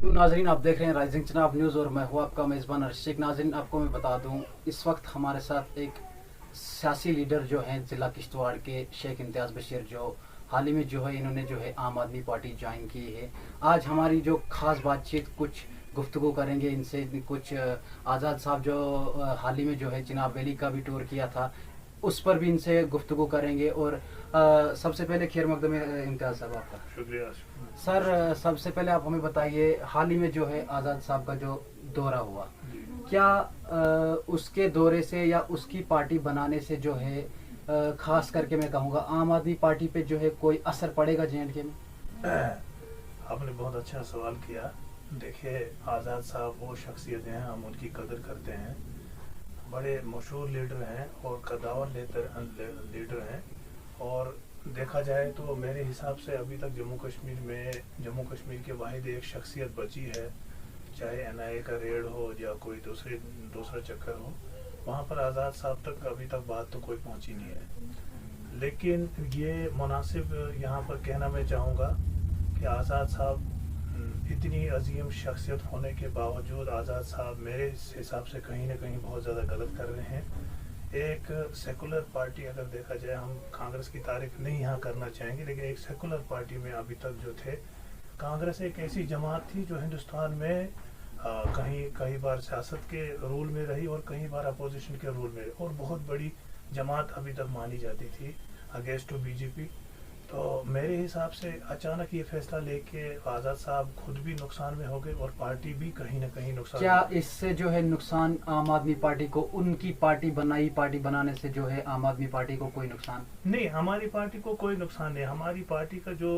नाजरीन, आप देख रहे हैं राइजिंग चिनाब न्यूज़ और मैं हूं आपका मेज़बान अर्शद। नाजरीन, आपको मैं बता दूं, इस वक्त हमारे साथ एक सियासी लीडर जो हैं ज़िला किश्तवाड़ के शेख इम्तियाज़ बशीर, जो हाल ही में जो है इन्होंने जो है आम आदमी पार्टी ज्वाइन की है। आज हमारी जो ख़ास बातचीत, कुछ गुफ्तगू करेंगे इनसे। कुछ आज़ाद साहब जो हाल ही में जो है चिनाब वैली का भी टूर किया था, उस पर भी इनसे गुफ्तगू करेंगे। और सबसे पहले खैर मकदम इम्तियाज़ साहब आपका। शुक्रिया सर, सबसे पहले आप हमें बताइए, हाल ही में जो है आज़ाद साहब का जो दौरा हुआ, क्या उसके दौरे से या उसकी पार्टी बनाने से जो है खास करके मैं कहूँगा आम आदमी पार्टी पे जो है कोई असर पड़ेगा J&K में? आपने बहुत अच्छा सवाल किया। देखिए, आज़ाद साहब वो शख्सियत हैं, हम उनकी कदर करते हैं। बड़े मशहूर लीडर हैं और कदावर लीडर हैं। और देखा जाए तो मेरे हिसाब से अभी तक जम्मू कश्मीर के वाहिद एक शख्सियत बची है, चाहे NIA का रेड हो या कोई दूसरा चक्कर हो, वहाँ पर आज़ाद साहब तक अभी तक बात तो कोई पहुँची नहीं है। लेकिन ये मुनासिब यहाँ पर कहना मैं चाहूँगा कि आज़ाद साहब इतनी अजीम शख्सियत होने के बावजूद आज़ाद साहब मेरे हिसाब से कहीं ना कहीं बहुत ज़्यादा गलत कर रहे हैं। एक सेकुलर पार्टी, अगर देखा जाए, हम कांग्रेस की तारीफ नहीं यहाँ करना चाहेंगे, लेकिन एक सेकुलर पार्टी में अभी तक जो थे, कांग्रेस एक ऐसी जमात थी जो हिंदुस्तान में कई बार सियासत के रूल में रही और कई बार अपोजिशन के रूल में रही, और बहुत बड़ी जमात अभी तक मानी जाती थी अगेंस्ट टू BJP। तो मेरे हिसाब से अचानक ये फैसला लेके आज़ाद साहब खुद भी नुकसान में हो गए और पार्टी भी कहीं ना कहीं नुकसान। क्या इससे जो है नुकसान आम आदमी पार्टी को, उनकी पार्टी बनाने से जो है आम आदमी पार्टी को कोई नुकसान नहीं? हमारी पार्टी को कोई नुकसान नहीं। हमारी पार्टी का जो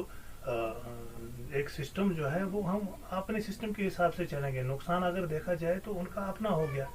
एक सिस्टम जो है वो हम अपने सिस्टम के हिसाब से चलेंगे। नुकसान अगर देखा जाए तो उनका अपना हो गया।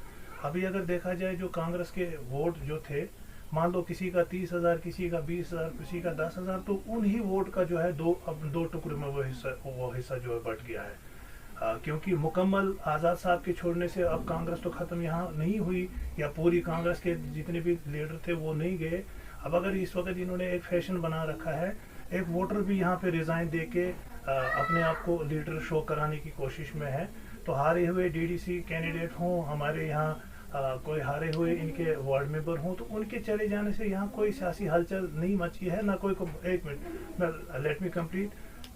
अभी अगर देखा जाए, जो कांग्रेस के वोट जो थे, मान लो किसी का 30,000, किसी का 20,000, किसी का 10,000, तो उन्हीं वोट का जो है दो टुकड़े में वो हिस्सा जो है बट गया है। क्योंकि मुकम्मल आज़ाद साहब के छोड़ने से अब कांग्रेस तो ख़त्म यहाँ नहीं हुई, या पूरी कांग्रेस के जितने भी लीडर थे वो नहीं गए। अब अगर इस वक्त इन्होंने एक फैशन बना रखा है, एक वोटर भी यहाँ पे रिज़ाइन दे के अपने आप को लीडर शो कराने की कोशिश में है। तो हारे हुए DDC कैंडिडेट हों, हमारे यहाँ कोई हारे हुए इनके वार्ड मेंबर हों, तो उनके चले जाने से यहाँ कोई सियासी हलचल नहीं मची है, ना कोई एक मिनट, लेट मी कंप्लीट।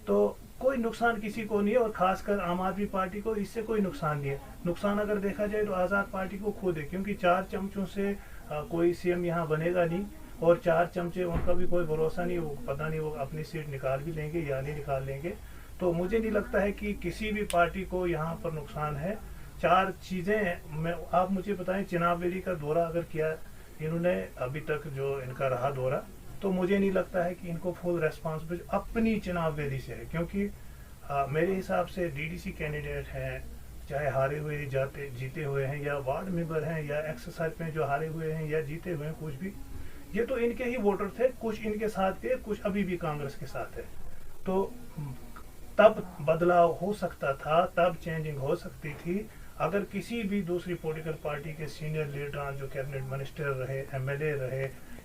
तो कोई नुकसान किसी को नहीं है, और खासकर आम आदमी पार्टी को इससे कोई नुकसान नहीं है। नुकसान अगर देखा जाए तो आज़ाद पार्टी को खुद है, क्योंकि 4 चमचों से कोई CM यहाँ बनेगा नहीं, और 4 चमचे उनका भी कोई भरोसा नहीं, वो पता नहीं वो अपनी सीट निकाल भी लेंगे या नहीं निकाल लेंगे। तो मुझे नहीं लगता है कि किसी भी पार्टी को यहाँ पर नुकसान है। 4 चीज़ें आप मुझे बताएं, चिनाब वैली का दौरा अगर किया इन्होंने अभी तक, जो इनका रहा दौरा, तो मुझे नहीं लगता है कि इनको फुल रेस्पॉन्सिबिलिटी अपनी चिनाब वैली से है। क्योंकि मेरे हिसाब से DDC कैंडिडेट हैं, चाहे हारे हुए जीते हुए हैं, या वार्ड मेंबर हैं, या एक्सरसाइज में जो हारे हुए हैं या जीते हुए हैं, कुछ भी, ये तो इनके ही वोटर थे। कुछ इनके साथ थे, कुछ अभी भी कांग्रेस के साथ है। तो तब बदलाव हो सकता था, तब चेंजिंग हो सकती थी, अगर किसी भी दूसरी पॉलिटिकल पार्टी के सीनियर लीडर, जो कैबिनेट मिनिस्टर रहे, MLA रहे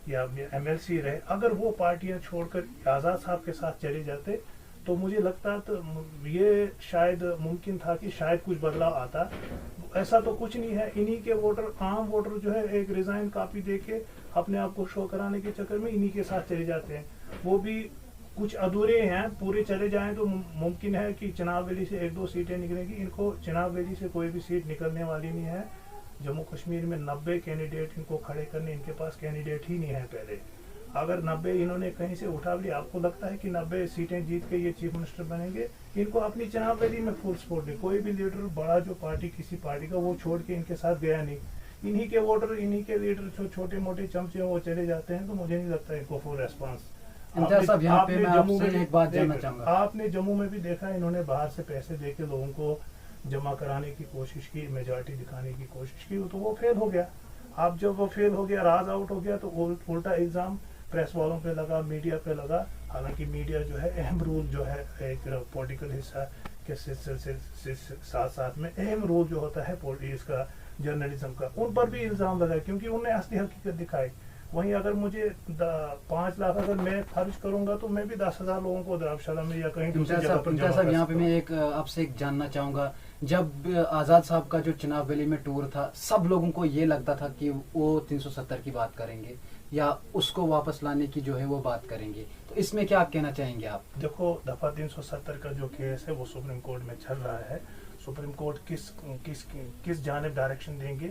या MLC रहे, अगर वो पार्टियां छोड़कर आज़ाद साहब के साथ चले जाते, तो मुझे लगता तो ये शायद मुमकिन था कि शायद कुछ बदलाव आता। ऐसा तो कुछ नहीं है। इन्हीं के वोटर, आम वोटर जो है, एक रिजाइन कॉपी देके अपने आप को शो कराने के चक्कर में इन्हीं के साथ चले जाते हैं। वो भी कुछ अधूरे हैं, पूरे चले जाएं तो मुमकिन है कि चिनाब वैली से 1-2 सीटें निकलेंगी। इनको चिनाब वैली से कोई भी सीट निकलने वाली नहीं है। जम्मू कश्मीर में 90 कैंडिडेट इनको खड़े करने, इनके पास कैंडिडेट ही नहीं है। पहले अगर 90 इन्होंने कहीं से उठा लिया, आपको लगता है कि 90 सीटें जीत के ये चीफ मिनिस्टर बनेंगे? इनको अपनी चिनाब वैली में फुल सपोर्ट नहीं। कोई भी लीडर बड़ा जो पार्टी, किसी पार्टी का, वो छोड़ के इनके साथ गया नहीं। इन्हीं के वोटर, इन्हीं के लीडर जो छोटे मोटे चमचे वो चले जाते हैं। तो मुझे नहीं लगता इनको फुल रेस्पॉन्स। आपने जम्मू में भी देखा, इन्होंने बाहर से पैसे देके लोगों को जमा कराने की कोशिश की, मेजॉरिटी दिखाने की कोशिश की, तो वो फेल हो गया। अब जब वो फेल हो गया, राज आउट हो गया, तो उल्टा इल्जाम प्रेस वालों पे लगा, मीडिया पे लगा। हालांकि मीडिया जो है अहम रोल जो है एक पॉलिटिकल हिस्सा के साथ साथ में अहम रोल जो होता है इसका जर्नलिज्म का, उन पर भी इल्जाम लगा, क्योंकि उन्होंने असली हकीकत दिखाई। वहीं अगर मुझे 5 लाख अगर मैं खर्च करूंगा तो मैं भी 10,000 लोगों को धर्मशाला में या कहीं दूसरी जगह पर इम्तियाज साहब, यहाँ पे मैं एक आपसे एक जानना चाहूँगा, जब आज़ाद साहब का जो चुनाव वैली में टूर था, सब लोगों को ये लगता था कि वो 370 की बात करेंगे या उसको वापस लाने की जो है वो बात करेंगे, तो इसमें क्या कहना चाहेंगे आप? देखो, दफा 370 का जो केस है वो सुप्रीम कोर्ट में चल रहा है। सुप्रीम कोर्ट किस जानिब डायरेक्शन देंगे,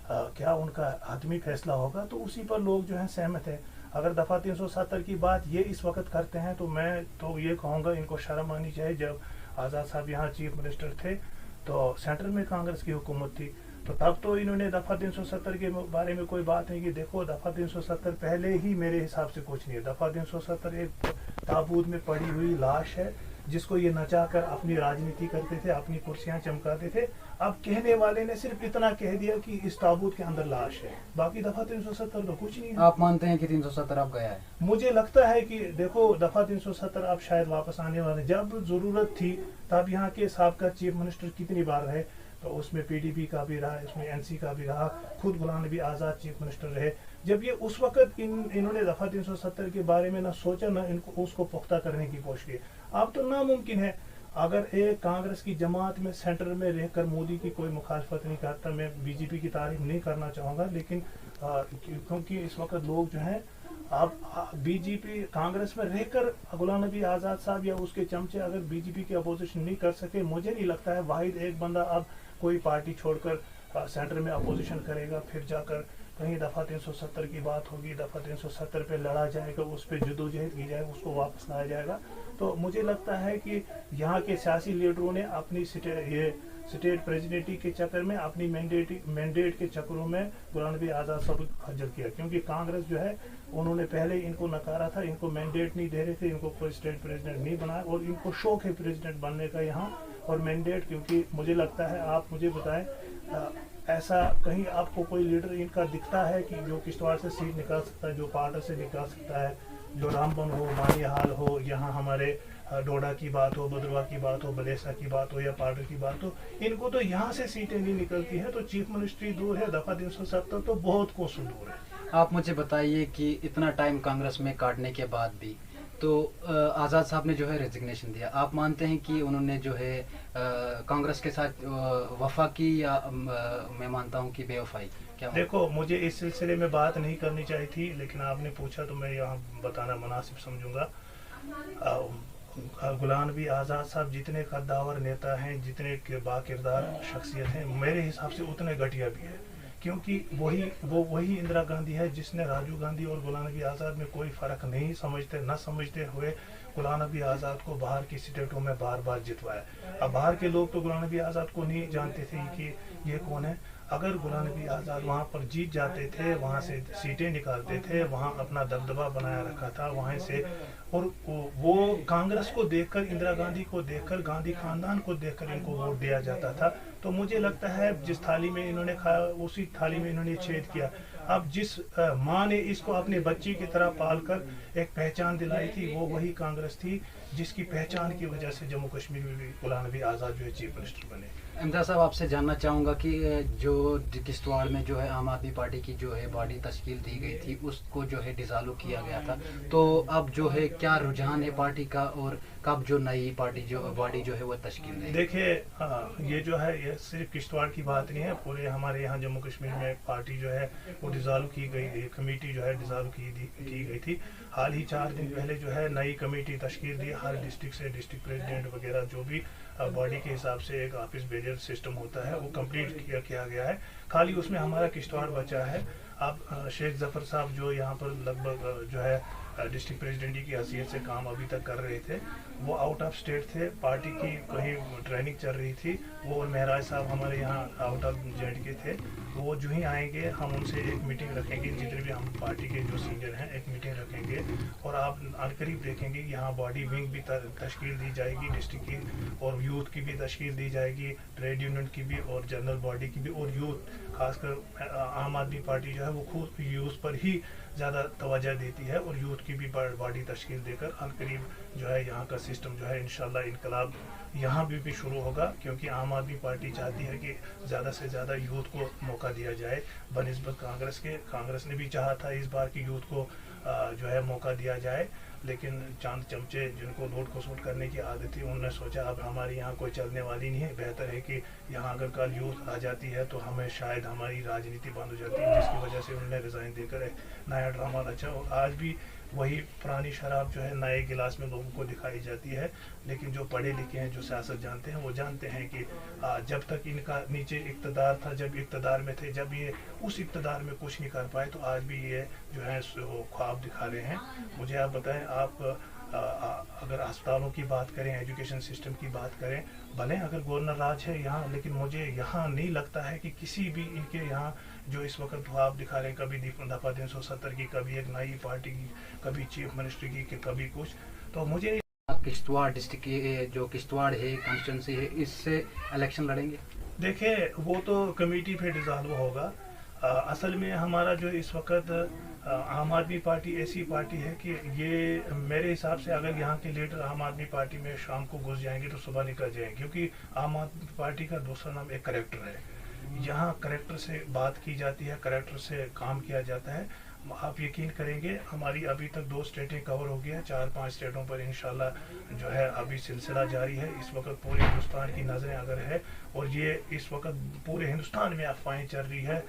क्या उनका हतमी फैसला होगा, तो उसी पर लोग जो है सहमत है। अगर दफा 370 की बात ये इस वक्त करते हैं तो मैं तो ये कहूँगा इनको शर्म आनी चाहिए। जब आज़ाद साहब यहाँ चीफ मिनिस्टर थे तो सेंटर में कांग्रेस की हुकूमत थी, तो तब तो इन्होंने दफा 370 के बारे में कोई बात नहीं की। देखो, दफा 370 पहले ही मेरे हिसाब से कुछ नहीं है। दफा 370 एक ताबूत में पड़ी हुई लाश है जिसको ये नचाकर अपनी राजनीति करते थे, अपनी कुर्सियां चमकाते थे। अब कहने वाले ने सिर्फ इतना कह दिया कि इस ताबूत के अंदर लाश है, बाकी दफा 370 तो कुछ नहीं है। आप मानते हैं कि 370 अब गया है? मुझे लगता है कि देखो, दफा 370 अब शायद वापस आने वाले। जब जरूरत थी तब यहाँ के साबका चीफ मिनिस्टर कितनी बार रहे, तो उसमें पीडीपी का भी रहा, इसमें एनसी का भी रहा, खुद गुलाम नबी आज़ाद चीफ मिनिस्टर रहे। जब ये उस वक्त इन्होंने दफा 370 के बारे में ना सोचा ना इनको उसको पुख्ता करने की कोशिश की। अब तो नामुमकिन है। अगर एक कांग्रेस की जमात में सेंटर में रहकर मोदी की कोई मुखालफत नहीं करता, मैं बीजेपी की तारीफ नहीं करना चाहूँगा, लेकिन क्योंकि इस वक्त लोग जो हैं अब बीजेपी कांग्रेस में रहकर गुलाम नबी आज़ाद साहब या उसके चमचे अगर बीजेपी की अपोजिशन नहीं कर सके, मुझे नहीं लगता है वाहिद एक बंदा अब कोई पार्टी छोड़कर सेंटर में अपोजिशन करेगा, फिर जाकर कहीं दफा 370 की बात होगी, दफा 370 पे लड़ा जाएगा, उस पर जदोजहद की जाएगी, उसको वापस लाया जाएगा। तो मुझे लगता है कि यहाँ के सियासी लीडरों ने अपनी स्टेट प्रेसिडेंटी के चक्कर में, अपनी मैंडेट के चक्करों में गुलाम नबी आज़ाद साहब खज्जल किया, क्योंकि कांग्रेस जो है उन्होंने पहले इनको नकारा था, इनको मैंडेट नहीं दे रहे थे, इनको कोई स्टेट प्रेसिडेंट नहीं बनाया, और इनको शौक है प्रेसिडेंट बनने का यहाँ और मैंडेट। क्योंकि मुझे लगता है, आप मुझे बताएं, ऐसा कहीं आपको कोई लीडर इनका दिखता है कि जो किश्तवाड़ से सीट निकाल सकता है, जो पार्टर से निकाल सकता है, जो रामबन हो, मानिहाल हो, यहाँ हमारे डोडा की बात हो, बदरवा की बात हो, बलेसा की बात हो या पार्टर की बात हो, इनको तो यहाँ से सीटें नहीं निकलती हैं। तो चीफ मिनिस्ट्री दूर है, दफा 370 तो बहुत कोसों दूर है। आप मुझे बताइए कि इतना टाइम कांग्रेस में काटने के बाद भी तो आज़ाद साहब ने जो है रेजिग्नेशन दिया, आप मानते हैं कि उन्होंने जो है कांग्रेस के साथ वफा की या मैं मानता हूं कि बेवफाई? क्या देखो, मुझे इस सिलसिले में बात नहीं करनी चाहिए थी, लेकिन आपने पूछा तो मैं यहाँ बताना मुनासिब समझूंगा। गुलाम नबी आज़ाद साहब जितने कद्दावर नेता हैं, जितने बाकिरदार शख्सियत हैं, मेरे हिसाब से उतने घटिया भी है, क्योंकि वही इंदिरा गांधी है जिसने राजीव गांधी और गुलाम नबी आज़ाद में कोई फ़र्क नहीं समझते हुए गुलाम नबी आज़ाद को बाहर की स्टेटों में बार बार जितवाया। अब बाहर के लोग तो गुलाम नबी आज़ाद को नहीं जानते थे कि ये कौन है। अगर गुलाम नबी आज़ाद वहाँ पर जीत जाते थे, वहाँ से सीटें निकालते थे, वहाँ अपना दबदबा बनाया रखा था वहाँ से, और वो कांग्रेस को देखकर, इंदिरा गांधी को देखकर, गांधी खानदान को देखकर इनको वोट दिया जाता था। तो मुझे लगता है जिस थाली में इन्होंने खाया उसी थाली में इन्होंने छेद किया। अब जिस माँ ने इसको अपने बच्चे की तरह पालकर एक पहचान दिलाई थी, वो वही कांग्रेस थी जिसकी पहचान की वजह से जम्मू कश्मीर में भी गुलाम नबी आज़ाद जो है चीफ मिनिस्टर बने। इम्तियाज साहब, आपसे जानना चाहूँगा कि जो किश्तवाड़ में जो है आम आदमी पार्टी की जो है बॉडी तश्कील दी गई थी, उसको जो है डिसॉल्व किया गया था, तो अब जो है क्या रुझान है पार्टी का और कब जो नई पार्टी जो बॉडी जो है वो तश्कील देगी? देखिए, ये जो है ये सिर्फ किश्तवाड़ की बात नहीं है, पूरे हमारे यहाँ जम्मू कश्मीर में एक पार्टी जो है वो डिसॉल्व की गई, कमेटी जो है डिसॉल्व की गई थी। हाल ही 4 दिन पहले जो है नई कमेटी तश्कील दी, हर डिस्ट्रिक्ट से डिस्ट्रिक्ट प्रेसिडेंट वगैरह जो भी बॉडी के हिसाब से एक ऑफिस बेजर सिस्टम होता है वो कंप्लीट किया गया है। खाली उसमें हमारा किश्तवाड़ बचा है। अब शेख जफर साहब जो यहाँ पर लगभग जो है डिस्ट्रिक्ट प्रेसिडेंटी की हैसियत से काम अभी तक कर रहे थे, वो आउट ऑफ स्टेट थे, पार्टी की कहीं ट्रेनिंग चल रही थी। वो और महराज साहब हमारे यहाँ आउट ऑफ जेड के थे, वो जो ही आएंगे हम उनसे एक मीटिंग रखेंगे, जितने भी हम पार्टी के जो सीनियर हैं एक मीटिंग रखेंगे, और आप अनकरीब देखेंगे यहाँ बॉडी विंग भी तश्कील दी जाएगी डिस्ट्रिक्ट की, और यूथ की भी तश्कील दी जाएगी, ट्रेड यूनियन की भी और जनरल बॉडी की भी, और यूथ खासकर आम आदमी पार्टी जो है वो खुद यूथ पर ही ज़्यादा तवज्जो देती है, और यूथ की भी बॉडी तश्कील देकर अनकरीब जो है यहाँ का सिस्टम जो है इंशाल्लाह इनकलाब यहाँ भी शुरू होगा, क्योंकि आम आदमी पार्टी चाहती है कि ज़्यादा से ज़्यादा यूथ को मौका दिया जाए बनिस्बत कांग्रेस के। कांग्रेस ने भी चाहा था इस बार की यूथ को जो है मौका दिया जाए, लेकिन चांद चमचे जिनको नोट को सूट करने की आदत थी उन्होंने सोचा अब हमारी यहाँ कोई चलने वाली नहीं है, बेहतर है कि यहाँ अगर कल यूथ आ जाती है तो हमें शायद हमारी राजनीति बंद हो जाती है, जिसकी वजह से उन्होंने रिज़ाइन देकर एक नया ड्रामा रचा। और आज भी वही पुरानी शराब जो है नए गिलास में लोगों को दिखाई जाती है। लेकिन जो पढ़े लिखे हैं, जो सियासत जानते हैं, वो जानते हैं कि जब तक इनका नीचे इक़्तिदार था, जब इक़्तिदार में थे, जब ये उस इक़्तिदार में कुछ नहीं कर पाए, तो आज भी ये जो है वो ख्वाब दिखा रहे हैं। मुझे आप बताएं, आप अगर अस्पतालों की बात करें, एजुकेशन सिस्टम की बात करें, भले अगर गवर्नर राज है यहाँ, लेकिन मुझे यहाँ नहीं लगता है कि किसी भी इनके यहाँ जो इस वक्त ख्वाब दिखा रहे हैं, कभी दफा 370 की, कभी एक नई पार्टी की, कभी चीफ मिनिस्टर की, कि कभी कुछ, तो मुझे किश्तवाड़ डिस्ट्रिक्ट की जो किश्तवाड़ है कॉन्स्टिट्यूंसी है, इससे इलेक्शन लड़ेंगे? देखिए वो तो कमेटी पे डिज़ाल्व होगा। असल में हमारा जो इस वक्त आम आदमी पार्टी ऐसी पार्टी है कि ये मेरे हिसाब से अगर यहाँ के लीडर आम आदमी पार्टी में शाम को घुस जाएंगे तो सुबह निकल जाएंगे, क्योंकि आम आदमी पार्टी का दूसरा नाम एक करेक्टर है। यहाँ करेक्टर से बात की जाती है, करेक्टर से काम किया जाता है। आप यकीन करेंगे हमारी अभी तक 2 स्टेटें कवर हो गई हैं, 4-5 स्टेटों पर इंशाल्लाह जो है अभी सिलसिला जारी है। इस वक्त पूरे हिंदुस्तान की नज़रें अगर है, और ये इस वक्त पूरे हिंदुस्तान में अफवाहें चल रही है,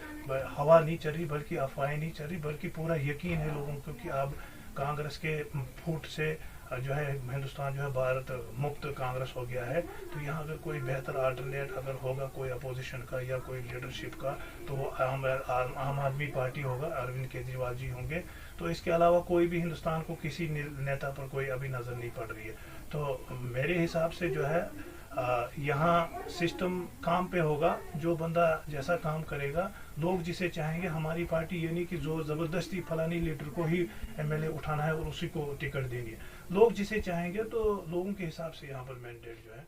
हवा नहीं चल रही बल्कि अफवाहें नहीं चल रही, बल्कि पूरा यकीन है लोगों को कि अब कांग्रेस के फूट से जो है हिंदुस्तान जो है भारत मुक्त कांग्रेस हो गया है। तो यहाँ अगर कोई बेहतर अल्टरनेट अगर होगा कोई अपोजिशन का या कोई लीडरशिप का, तो वो आम आदमी पार्टी होगा, अरविंद केजरीवाल जी होंगे। तो इसके अलावा कोई भी हिंदुस्तान को किसी नेता पर कोई अभी नज़र नहीं पड़ रही है। तो मेरे हिसाब से जो है यहाँ सिस्टम काम पे होगा, जो बंदा जैसा काम करेगा, लोग जिसे चाहेंगे। हमारी पार्टी ये नहीं कि जो ज़बरदस्ती फलानी लीडर को ही एमएलए उठाना है और उसी को टिकट देनी है। लोग जिसे चाहेंगे तो लोगों के हिसाब से यहाँ पर मैंडेट जो है